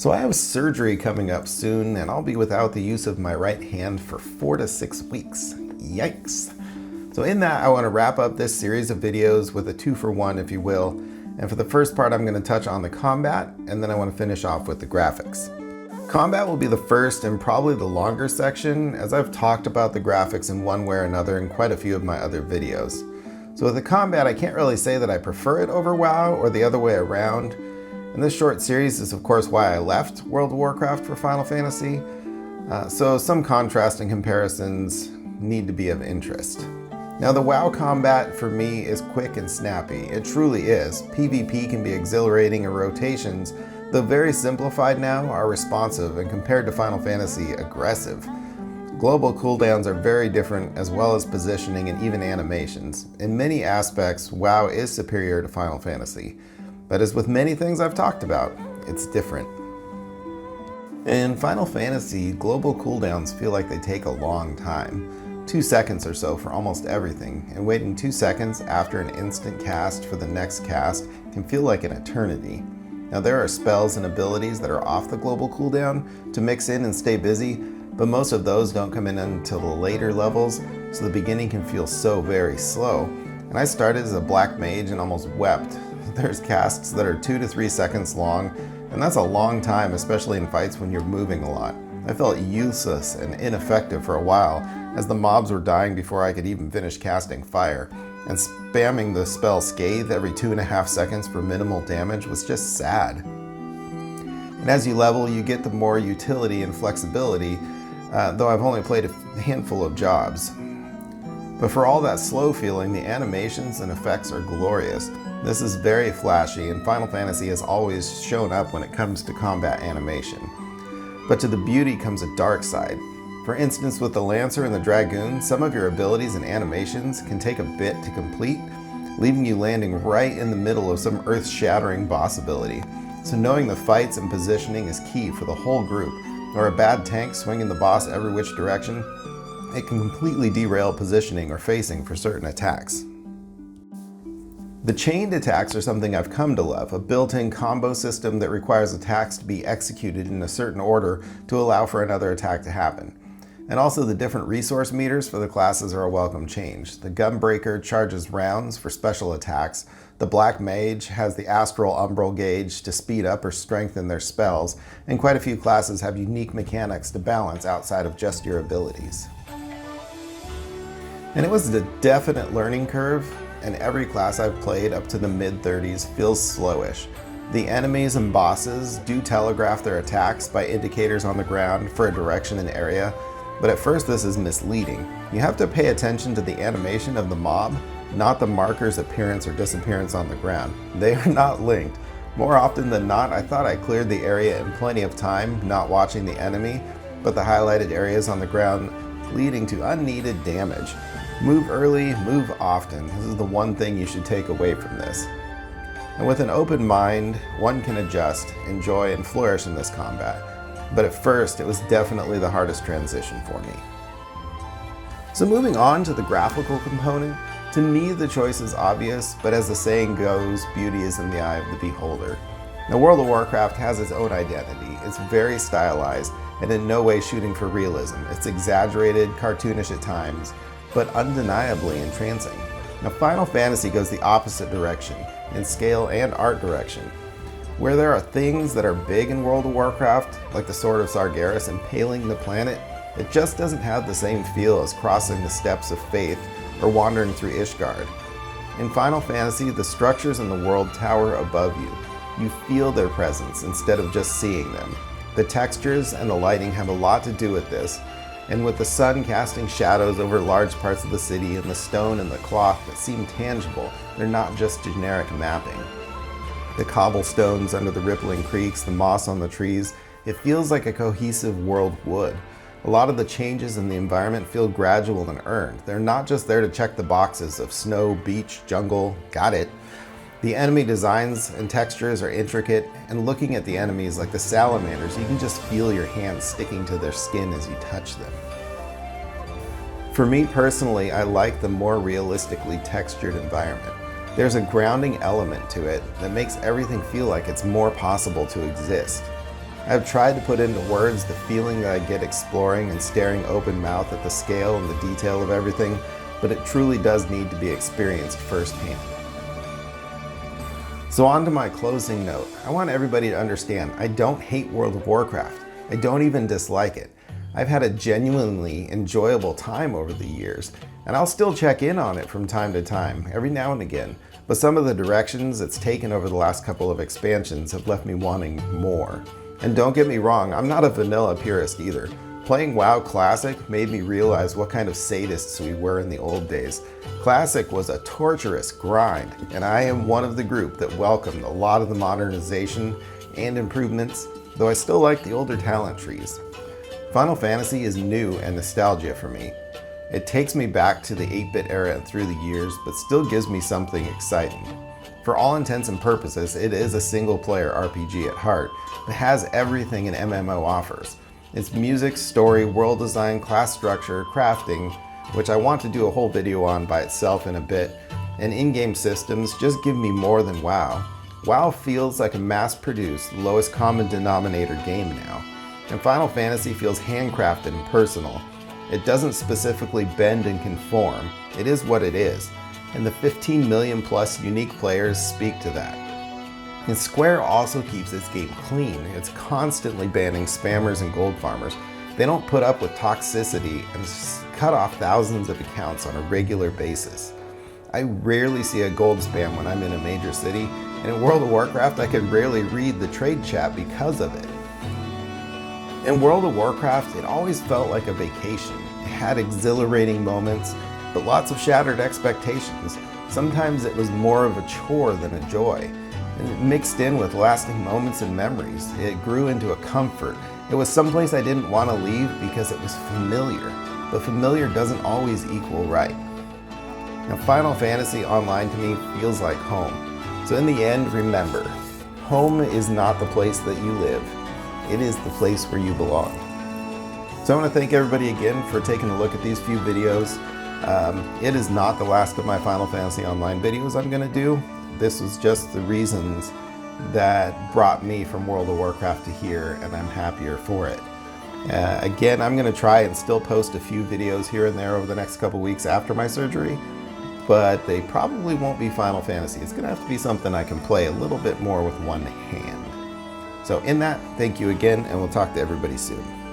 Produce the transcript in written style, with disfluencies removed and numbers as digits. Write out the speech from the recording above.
So I have surgery coming up soon, and I'll be without the use of my right hand for 4 to 6 weeks. Yikes. So in that, I want to wrap up this series of videos with a 2-for-1, if you will. And for the first part, I'm going to touch on the combat, and then I want to finish off with the graphics. Combat will be the first and probably the longer section, as I've talked about the graphics in one way or another in quite a few of my other videos. So with the combat, I can't really say that I prefer it over WoW or the other way around. And this short series is of course why I left World of Warcraft for Final Fantasy, so some contrast and comparisons need to be of interest. Now the WoW combat for me is quick and snappy. It truly is. PvP can be exhilarating and rotations, though very simplified now, are responsive and compared to Final Fantasy, aggressive. Global cooldowns are very different, as well as positioning and even animations. In many aspects, WoW is superior to Final Fantasy. But as with many things I've talked about, it's different. In Final Fantasy, global cooldowns feel like they take a long time. 2 seconds or so for almost everything, and waiting 2 seconds after an instant cast for the next cast can feel like an eternity. Now there are spells and abilities that are off the global cooldown to mix in and stay busy, but most of those don't come in until the later levels, so the beginning can feel so very slow. And I started as a black mage and almost wept. There's casts that are 2 to 3 seconds long, and that's a long time, especially in fights when you're moving a lot. I felt useless and ineffective for a while, as the mobs were dying before I could even finish casting fire, and spamming the spell Scathe every 2.5 seconds for minimal damage was just sad. And as you level, you get the more utility and flexibility, though I've only played a handful of jobs. But for all that slow feeling, the animations and effects are glorious. This is very flashy, and Final Fantasy has always shown up when it comes to combat animation. But to the beauty comes a dark side. For instance, with the Lancer and the Dragoon, some of your abilities and animations can take a bit to complete, leaving you landing right in the middle of some earth-shattering boss ability. So knowing the fights and positioning is key for the whole group, or a bad tank swinging the boss every which direction, it can completely derail positioning or facing for certain attacks. The chained attacks are something I've come to love, a built-in combo system that requires attacks to be executed in a certain order to allow for another attack to happen. And also the different resource meters for the classes are a welcome change. The Gunbreaker charges rounds for special attacks, the Black Mage has the Astral Umbral gauge to speed up or strengthen their spells, and quite a few classes have unique mechanics to balance outside of just your abilities. And it was a definite learning curve, and every class I've played up to the mid-30s feels slowish. The enemies and bosses do telegraph their attacks by indicators on the ground for a direction and area, but at first this is misleading. You have to pay attention to the animation of the mob, not the marker's appearance or disappearance on the ground. They are not linked. More often than not, I thought I cleared the area in plenty of time, not watching the enemy, but the highlighted areas on the ground leading to unneeded damage. Move early, move often. This is the one thing you should take away from this. And with an open mind, one can adjust, enjoy, and flourish in this combat. But at first, it was definitely the hardest transition for me. So moving on to the graphical component, to me the choice is obvious, but as the saying goes, beauty is in the eye of the beholder. Now World of Warcraft has its own identity. It's very stylized, and in no way shooting for realism. It's exaggerated, cartoonish at times, but undeniably entrancing. Now Final Fantasy goes the opposite direction, in scale and art direction. Where there are things that are big in World of Warcraft, like the Sword of Sargeras impaling the planet, it just doesn't have the same feel as crossing the steps of faith or wandering through Ishgard. In Final Fantasy, the structures in the world tower above you. You feel their presence instead of just seeing them. The textures and the lighting have a lot to do with this, and with the sun casting shadows over large parts of the city and the stone and the cloth that seem tangible, they're not just generic mapping. The cobblestones under the rippling creeks, the moss on the trees, it feels like a cohesive world would. A lot of the changes in the environment feel gradual and earned. They're not just there to check the boxes of snow, beach, jungle, got it. The enemy designs and textures are intricate, and looking at the enemies like the salamanders, you can just feel your hands sticking to their skin as you touch them. For me personally, I like the more realistically textured environment. There's a grounding element to it that makes everything feel like it's more possible to exist. I've tried to put into words the feeling that I get exploring and staring open mouth at the scale and the detail of everything, but it truly does need to be experienced firsthand. So on to my closing note. I want everybody to understand, I don't hate World of Warcraft. I don't even dislike it. I've had a genuinely enjoyable time over the years, and I'll still check in on it from time to time, every now and again, but some of the directions it's taken over the last couple of expansions have left me wanting more. And don't get me wrong, I'm not a vanilla purist either. Playing WoW Classic made me realize what kind of sadists we were in the old days. Classic was a torturous grind, and I am one of the group that welcomed a lot of the modernization and improvements, though I still like the older talent trees. Final Fantasy is new and nostalgia for me. It takes me back to the 8-bit era and through the years, but still gives me something exciting. For all intents and purposes, it is a single-player RPG at heart, but has everything an MMO offers. Its music, story, world design, class structure, crafting, which I want to do a whole video on by itself in a bit, and in-game systems just give me more than WoW. WoW feels like a mass-produced, lowest common denominator game now, and Final Fantasy feels handcrafted and personal. It doesn't specifically bend and conform, it is what it is, and the 15 million plus unique players speak to that. And Square also keeps its game clean. It's constantly banning spammers and gold farmers. They don't put up with toxicity and cut off thousands of accounts on a regular basis. I rarely see a gold spam when I'm in a major city, and in World of Warcraft I could rarely read the trade chat because of it. In World of Warcraft, it always felt like a vacation. It had exhilarating moments, but lots of shattered expectations. Sometimes it was more of a chore than a joy. And it mixed in with lasting moments and memories. It grew into a comfort. It was someplace I didn't want to leave because it was familiar. But familiar doesn't always equal right. Now, Final Fantasy Online to me feels like home. So in the end, remember, home is not the place that you live. It is the place where you belong. So I want to thank everybody again for taking a look at these few videos. It is not the last of my Final Fantasy Online videos I'm going to do. This was just the reasons that brought me from World of Warcraft to here, and I'm happier for it. Again, I'm going to try and still post a few videos here and there over the next couple weeks after my surgery, but they probably won't be Final Fantasy. It's going to have to be something I can play a little bit more with one hand. So in that, thank you again, and we'll talk to everybody soon.